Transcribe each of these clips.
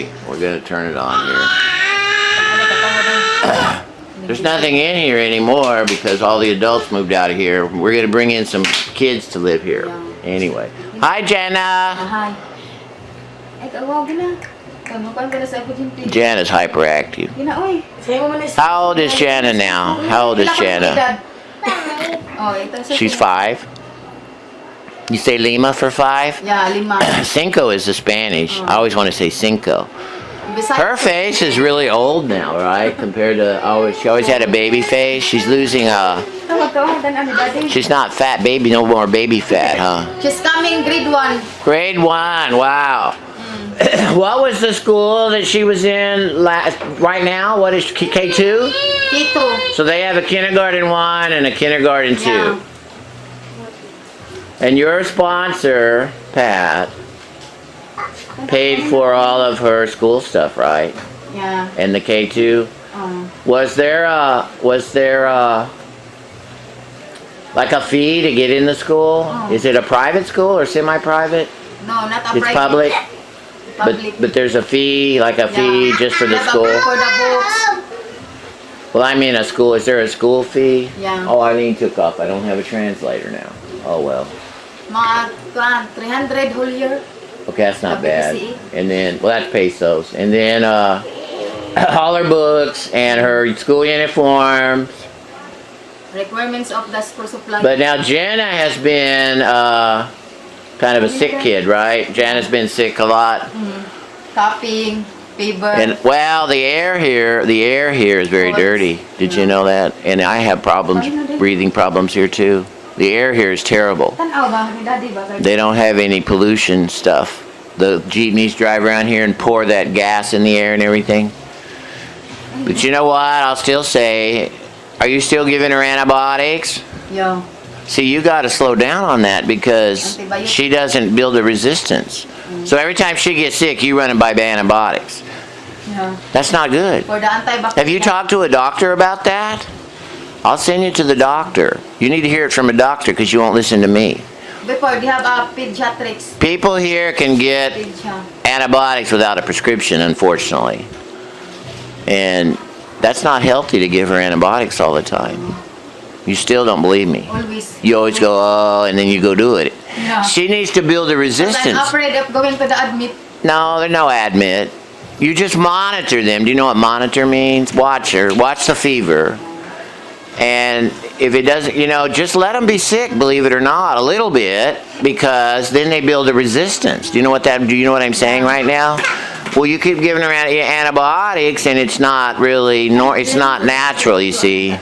Anyway, we're gonna turn it on here. There's nothing in here anymore because all the adults moved out of here. We're gonna bring in some kids to live here. Anyway. Hi, Gianna. Hi. Gianna's hyperactive. How old is Gianna now? How old is Gianna? She's 5. You say Lima for 5? Yeah, Lima. Cinco is the Spanish. I always want to say Cinco. Her face is really old now, right? Compared to she always had a baby face. She's losing she's not fat baby, no more baby fat, huh? She's coming grade 1. Grade 1, wow. What was the school that she was in right now? What is K2? K2. So they have a kindergarten 1 and a kindergarten 2. Yeah. And your sponsor, Pat, paid for all of her school stuff, right? Yeah. And the K2. Was there like a fee to get in the school? Is it a private school or semi-private? No, not a it's private. Public. Public. But there's a fee, like a fee just for the school. For the books. Well, I mean a school. Is there a school fee? Yeah. Oh, Eileen took off. I don't have a translator now. Oh well. 300 whole year. Okay, that's not bad. BCE. And then, well, that's pesos. And then all her books and her school uniforms. Requirements of the school supply. But now Gianna has been kind of a sick kid, right? Gianna's been sick a lot. Coughing, fever. And well, the air here is very dirty. Did you know that? And I have problems, breathing problems here too. The air here is terrible. They don't have any pollution stuff. The jeepneys drive around here and pour that gas in the air and everything. But you know what? I'll still say, are you still giving her antibiotics? Yeah. See, you got to slow down on that because she doesn't build a resistance. So every time she gets sick, you run and buy antibiotics. Yeah. That's not good. For the antibacterial. Have you talked to a doctor about that? I'll send you to the doctor. You need to hear it from a doctor because you won't listen to me. Before they have a pediatrics. People here can get antibiotics without a prescription, unfortunately. And that's not healthy to give her antibiotics all the time. You still don't believe me. Always. You always go, oh, and then you go do it. No. She needs to build a resistance. I'm afraid of going to the admit. No, there's no admit. You just monitor them. Do you know what monitor means? Watch her. Watch the fever. And if it doesn't, just let them be sick, believe it or not, a little bit, because then they build a resistance. Do you know what I'm saying right now? Well, you keep giving her antibiotics, and it's not really, it's not natural, you see.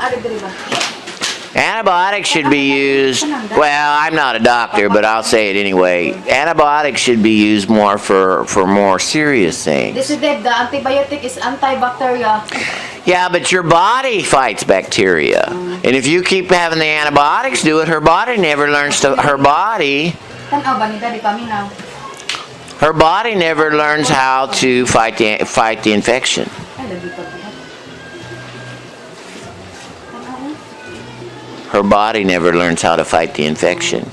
Antibiotics should be used, well, I'm not a doctor, but I'll say it anyway. Antibiotics should be used more for more serious things. This is the antibiotic is antibacterial. Yeah, but your body fights bacteria. And if you keep having the antibiotics do it, her body never learns to, her body never learns how to fight the infection. Her body never learns how to fight the infection.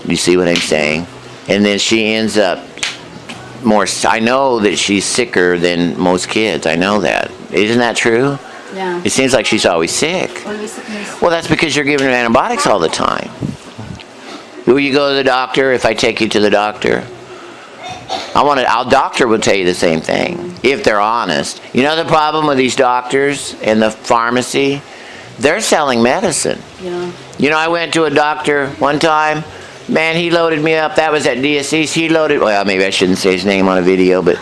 You see what I'm saying? And then she ends up I know that she's sicker than most kids. I know that. Isn't that true? Yeah. It seems like she's always sick. Always sickness. Well, that's because you're giving her antibiotics all the time. Will you go to the doctor if I take you to the doctor? Our doctor will tell you the same thing, if they're honest. You know the problem with these doctors and the pharmacy? They're selling medicine. Yeah. I went to a doctor one time. Man, he loaded me up. That was at DSC's. Well, maybe I shouldn't say his name on a video, but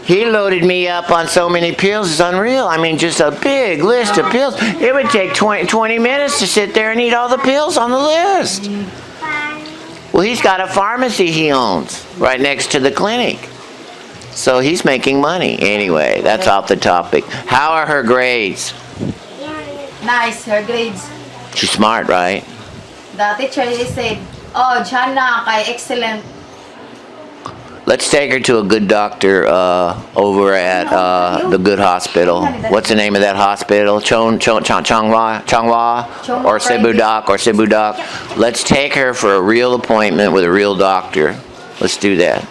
he loaded me up on so many pills. It's unreal. I mean, just a big list of pills. It would take 20 minutes to sit there and eat all the pills on the list. Well, he's got a pharmacy he owns right next to the clinic. So he's making money. Anyway, that's off the topic. How are her grades? Nice, her grades. She's smart, right? The teacher said, oh, Gianna, excellent. Let's take her to a good doctor over at the good hospital. What's the name of that hospital? Changhua or Cebu Doc. Let's take her for a real appointment with a real doctor. Let's do that.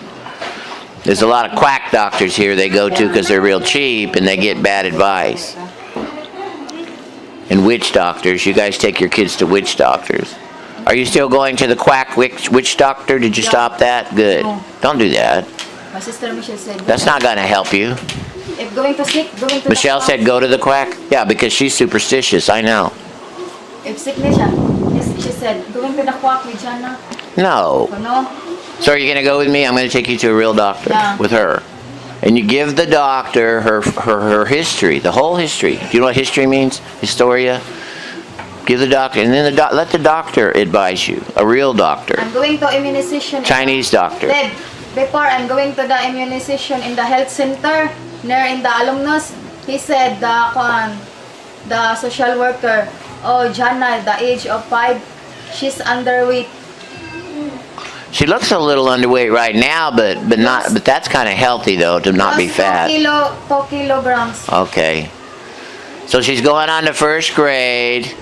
There's a lot of quack doctors here they go to because they're real cheap and they get bad advice. And witch doctors. You guys take your kids to witch doctors. Are you still going to the quack witch doctor? Did you stop that? Good. Don't do that. My sister Michelle said, That's not going to help you. if going to sick, going to Michelle the said go to the quack? Yeah, because she's superstitious. I know. If sick na siya, she said, going to the quack with Gianna. No. No? So are you going to go with me? I'm going to take you to a real doctor with her. And you give the doctor her history, the whole history. Do you know what history means? Historia? Give the doctor, and then let the doctor advise you. A real doctor. I'm going to immunization. Chinese doctor. Babe, before I'm going to the immunization in the health center, near in the alumnus, he said the social worker, oh, Gianna, the age of 5, she's underweight. She looks a little underweight right now, but that's kind of healthy though to not be fat. 2 kilograms. Okay. So she's going on to first grade.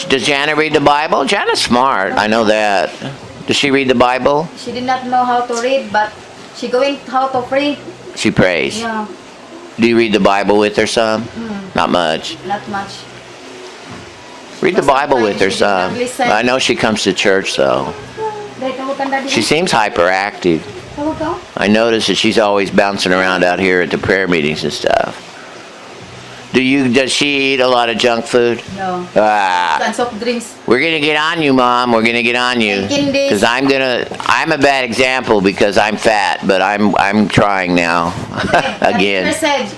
Does Gianna read the Bible? Gianna's smart. I know that. Does she read the Bible? She did not know how to read, but she going how to pray. She prays. Yeah, Do you read the Bible with her some? Not much. not much. Read the Bible with her She did not some. listen. I know she comes to church though. Dahil tawag kang daddy. She seems hyperactive. Tawag ka? I notice that she's always bouncing around out here at the prayer meetings and stuff. Does she eat a lot of junk food? No. Ah. And soft drinks. We're gonna get on you, Mom. We're gonna get on you. Because I'm a bad example because I'm fat, but I'm trying now. Again. She said,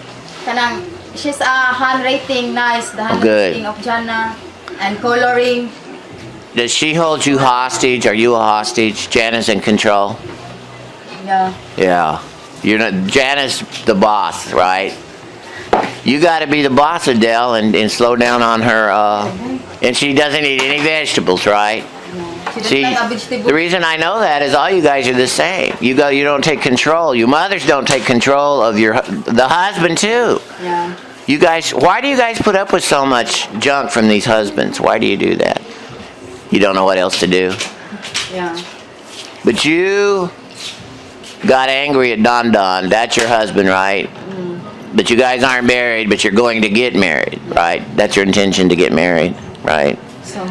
kanang, she's a handwriting nice, the Good. handwriting of Gianna, and coloring. Does she hold you hostage? Are you a hostage? Jana's in control? Yeah. Yeah. You're not. Jana's the boss, right? You got to be the boss, Adele, and slow down on her. And she doesn't eat any vegetables, right? She See, doesn't like a vegetable. the reason I know that is all you guys are the same. You don't take control. You mothers don't take control of the husband too. Yeah. You guys, why do you guys put up with so much junk from these husbands? Why do you do that? You don't know what else to do. Yeah. But you got angry at Don Don. That's your husband, right? But you guys aren't married, but you're going to get married, right? That's your intention to get married, right? So,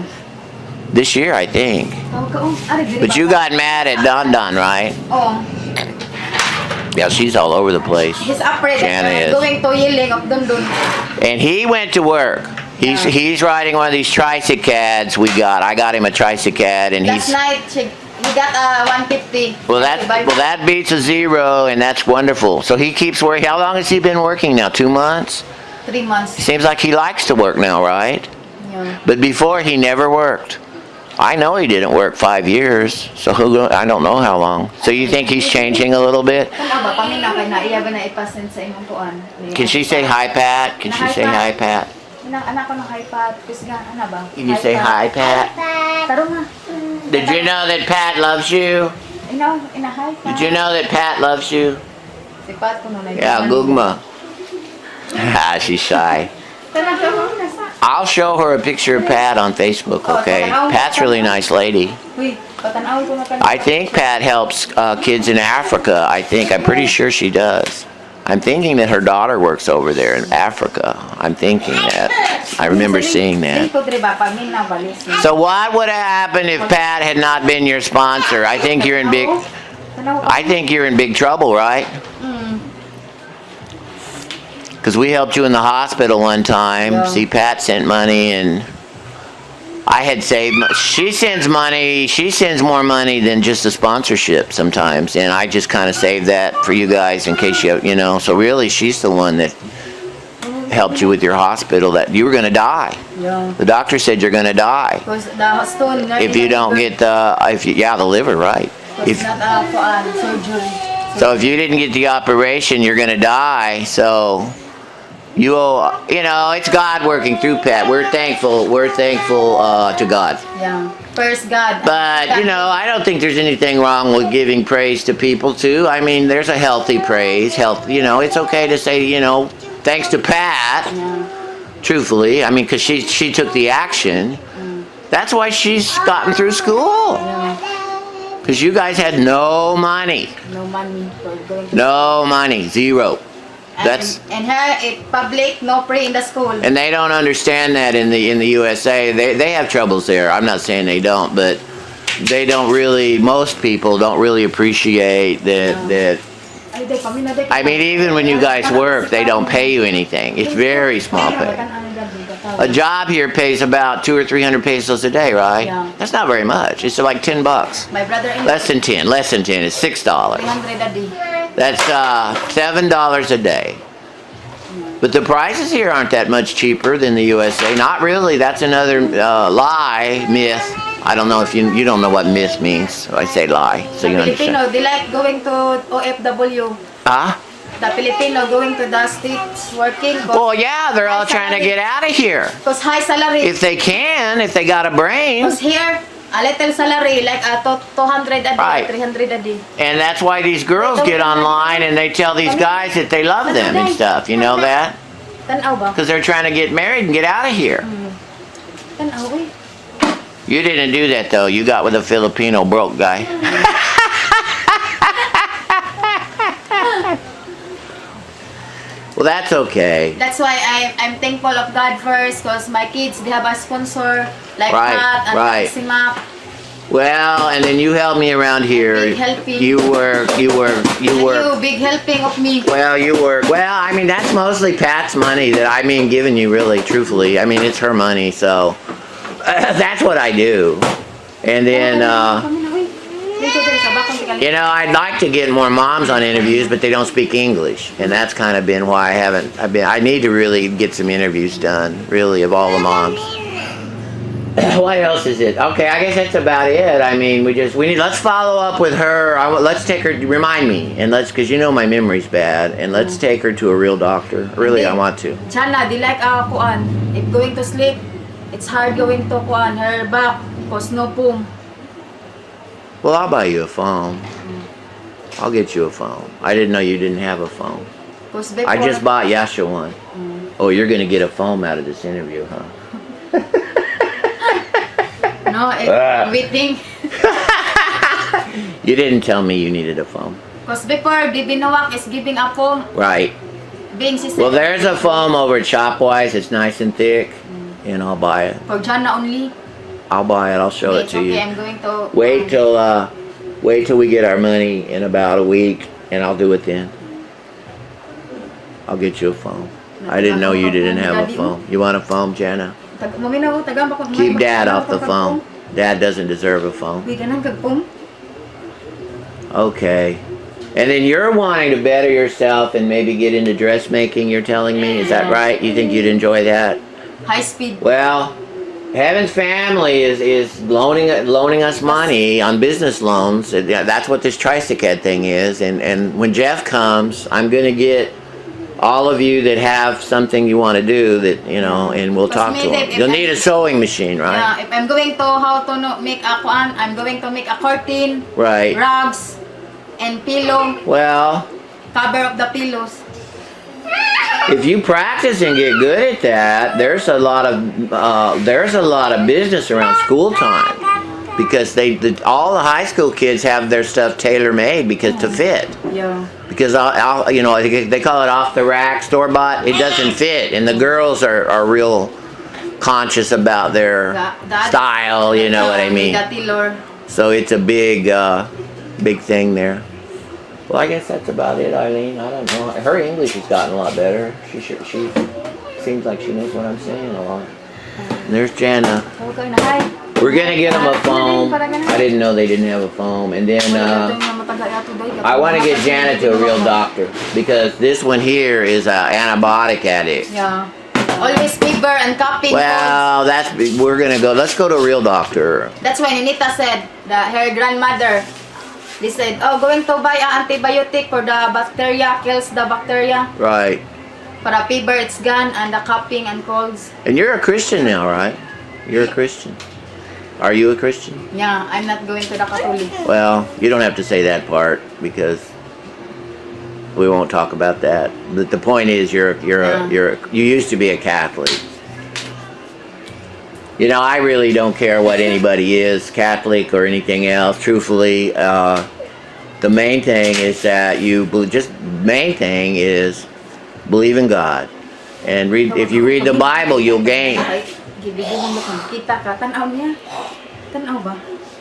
This year, I think. tawag ka, oh, ari, dili But ba? you got mad at Don Don, right? Oh, Yeah, she's all over the place. he's afraid Gianna that is. I'm going to yelling of Dundun. And he went to work. He's riding one of these tricycads we got. I got him a tricycad, and Last night, we got 150. well that beats a zero, and that's wonderful. So he keeps working. How long has he been working now? 2 months. 3 months. Seems like he likes to work now, right? Yeah. But before he never worked. I know he didn't work 5 years, so I don't know how long. So you think he's changing a little bit? Kung ba, paminaw kay na iya ba na ipasend sa imong tuan? Can she say hi, Pat? Can she say hi, Pat? Anak ko ng iPad. Kasi nga, ano ba? Can you say hi, Pat? Taro nga. Did you know that Pat loves you? Hi, Pat. Did you know that Pat loves you? Si Pat ko nung Yeah, Gugma. Ah, she's shy. Tara, tara, nasa. I'll show her a picture of Pat on Facebook, okay? Pat's a really nice lady. Uy, patanawin ko na ka. I think Pat helps kids in Africa. I'm pretty sure she does. I'm thinking that her daughter works over there in Africa. I'm thinking that. I remember seeing that. So what would have happened if Pat had not been your sponsor? I think you're in big trouble, right? Because we helped you in the hospital one time. Yeah. See, Pat sent money, and I had saved. She sends money. She sends more money than just a sponsorship sometimes, and I just kind of saved that for you guys in case you know. So really, she's the one that helped you with your hospital. That you were going to die. Yeah. The doctor said you're going to die Because the stone. if you don't get the liver right. It's not surgery. So if you didn't get the operation, you're going to die. So you owe, it's God working through Pat. We're thankful to God. Yeah. First God. But, I don't think there's anything wrong with giving praise to people too. I mean, there's a healthy praise. It's okay to say, thanks to Pat. Yeah. Truthfully, I mean, because she took the action. That's why she's gotten through school. Yeah. Because you guys had no money. No money for going to No money. Zero. That's and her it public no free in the school. and they don't understand that in the USA. They have troubles there. I'm not saying they don't, but they don't really. Most people don't really appreciate that. I mean, even when you guys work, they don't pay you anything. It's very small pay. A job here pays about 200 or 300 pesos a day, right? Yeah. That's not very much. It's like $10. My brother-in-law Less than 10. Less than 10. It's $6. 300 a day. That's $7 a day. But the prices here aren't that much cheaper than the USA. Not really. That's another lie, myth. I don't know if you don't know what myth means. So I say lie, so you understand. Filipino, they like going to OFW. Huh? The Filipino going to the States working. Well, yeah, they're all trying to get out of here. Because high salary. If they can, if they got a brain. Because here, a little salary, like 200 a day, Right. 300 a day. And that's why these girls get online and they tell these guys that they love them and stuff. You know that? Tanaw ba? Because they're trying to get married and get out of here. Tanaw eh. You didn't do that though. You got with a Filipino broke guy. Well, that's okay. That's why I'm thankful of God first, because my kids, they have a sponsor like Right, that and right. Simap. Well, and then you helped me around here. Big helping. You work. You big helping of me. Well, you work. Well, I mean, that's mostly Pat's money that I mean giving you, really, truthfully. I mean, it's her money, so that's what I do. And then, you know, I'd like to get more moms on interviews, but they don't speak English, and that's kind of been why I need to really get some interviews done, really, of all the moms. What else is it? Okay, I guess that's about it. I mean, let's follow up with her. Let's take her, remind me, and because you know my memory's bad, and let's take her to a real doctor. Really, I want to. Gianna, they like kuan. If going to sleep, it's hard going to kuan her back, cause no poom. Well, I'll buy you a phone. I'll get you a phone. I didn't know you didn't have a phone. Cause before, I just bought Yasha one. Oh, you're gonna get a phone out of this interview, huh? No, we think. You didn't tell me you needed a phone. Cause before, the Binawak is giving a foam. Right. Being sister. Well, there's a foam over at Shopwise. It's nice and thick, and I'll buy it. For Gianna only. I'll buy it. I'll show it to okay, you. I'm going to. Wait till we get our money in about a week, and I'll do it then. I'll get you a phone. I didn't know you didn't have a phone. You want a phone, Gianna? Keep Dad off the phone. Dad doesn't deserve a phone. Okay. And then you're wanting to better yourself and maybe get into dressmaking, you're telling me? Is that right? You think you'd enjoy that? High speed. Well, Heaven's Family is loaning us money on business loans. That's what this Tricycad thing is. And when Jeff comes, I'm going to get all of you that have something you want to do that, you know, and we'll talk to them. You'll need a sewing machine, right? Yeah, if I'm going to how to make a kuan, I'm going to make a curtain, Right. rugs, and pillow, Well, cover of the pillows. if you practice and get good at that, there's a lot of business around school time, because all the high school kids have their stuff tailor made because to fit. Yeah. Because you know, they call it off the rack, store bought. It doesn't fit, and the girls are real conscious about their style. You know what I mean? The tailor. So it's a big thing there. Well, I guess that's about it, Eileen. I don't know. Her English has gotten a lot better. She seems like she knows what I'm saying a lot. And there's Gianna. Okay na, hi. We're gonna get them a foam. I didn't know they didn't have a foam. And then I want to get Gianna to a real doctor, because this one here is an antibiotic addict. Yeah. Always fever and coughing. Well, let's go to a real doctor. That's why Ninita said that her grandmother, they said, oh, going to buy an antibiotic for the bacteria, kills the bacteria. Right. For the fever, it's gone, and the coughing and colds. And you're a Christian now, right? You're a Christian. Are you a Christian? Yeah, I'm not going to the Catholic. Well, you don't have to say that part, because we won't talk about that. But the point is, you used to be a Catholic. You know, I really don't care what anybody is, Catholic or anything else. Truthfully, the main thing is that main thing is believe in God, and if you read the Bible, you'll gain. Kita ka, tanaw niya. Tanaw ba?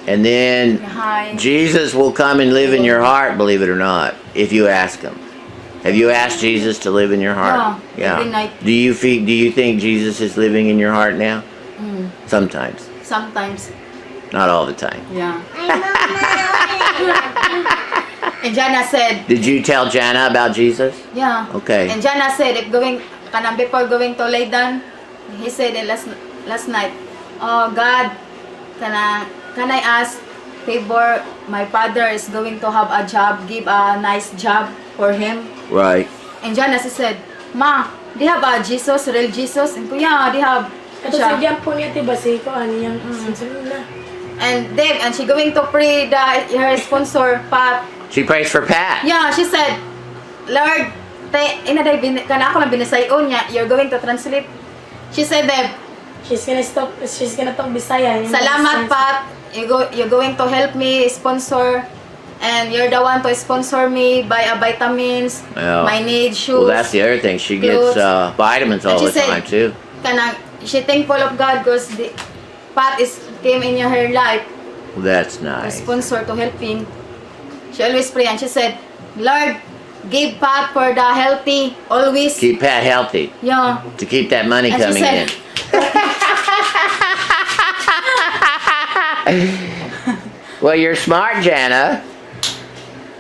And then Hi. Jesus will come and live in your heart, believe it or not, if you ask Him. Have you asked Jesus to live in your heart? Yeah, every night. Do you think Jesus is living in your heart now? Sometimes. Sometimes. Not all the time. Yeah. And Gianna said, Did you tell Gianna about Jesus? yeah. Okay. And Gianna said, before going to lay down, he said last night, oh God, can I ask favor? My father is going to have a job, give a nice job for him. Right. And Gianna said, Ma, they have a Jesus, real Jesus? And kuya, they have. Ito sa diyan po niya tiba si ko ano yang sunod na. And then, and she going to pray her sponsor, Pat. She prays for Pat. Yeah, she said, Lord, kana ako lang binisayon niya, you're going to translate. She said that, She's gonna talk Bisaya. salamat Pat, you're going to help me sponsor, and you're the one to sponsor me, buy a vitamins, Well, my need shoes. Well, that's the other thing. She gets clothes. vitamins all And the she said, time too. She thankful of God because Pat came in her life Well, that's to nice. sponsor, to helping. She always pray and she said, Lord, give Pat for the healthy, always. Keep Pat healthy Yeah. to keep that money And she coming said- in. Well, you're smart, Gianna.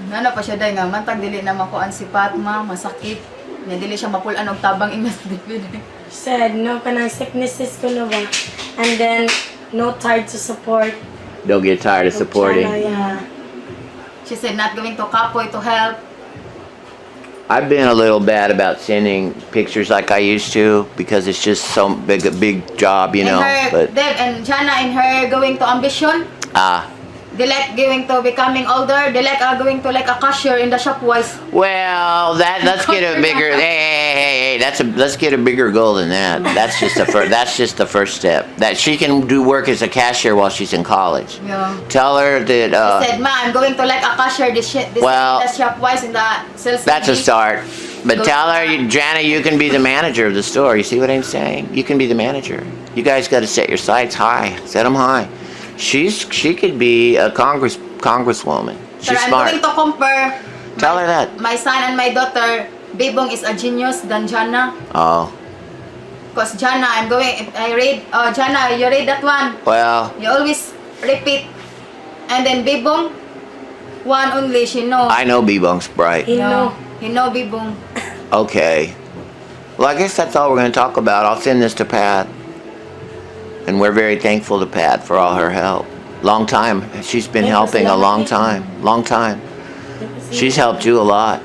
Ano pa siya day nga, mantag dili na makuan si Pat, ma, masakit. Nya dili siya mapulan og tabang ingas David. Said no kanang sicknesses ko na ba. And then no tired to support. Don't get tired of supporting. Yeah. She said not going to Kapoy to help. I've been a little bad about sending pictures like I used to because it's just so a big job, you know. And her, But Deb and Gianna and her going to ambition. They like going to becoming older. They like going to like a cashier in the Shopwise. well, let's get a bigger. Hey, let's get a bigger goal than that. That's just the first. That's just the first step. That she can do work as a cashier while she's in college. Yeah. Tell her that. She said, Ma, I'm going to like a cashier this Well, in the Shopwise in the sales. That's a start. But Go tell her, to- Gianna, you can be the manager of the store. You see what I'm saying? You can be the manager. You guys got to set your sights high. Set them high. She could be a congresswoman. So She's I'm smart. going to compare. Tell her that. My son and my daughter, Bibong is a genius than Gianna. Oh, Cause Gianna, Gianna, you read that one. well, You always repeat. And then Bibong, one only, she know. I know Bebung's bright. He know. He know Bibong. Okay. Well, I guess that's all we're going to talk about. I'll send this to Pat. And we're very thankful to Pat for all her help. Long time. She's been helping a long time. Long time. She's helped you a lot.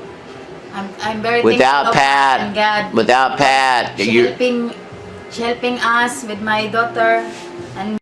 I'm very Without thankful of Pat, God and God. without Pat, She helping us with my daughter and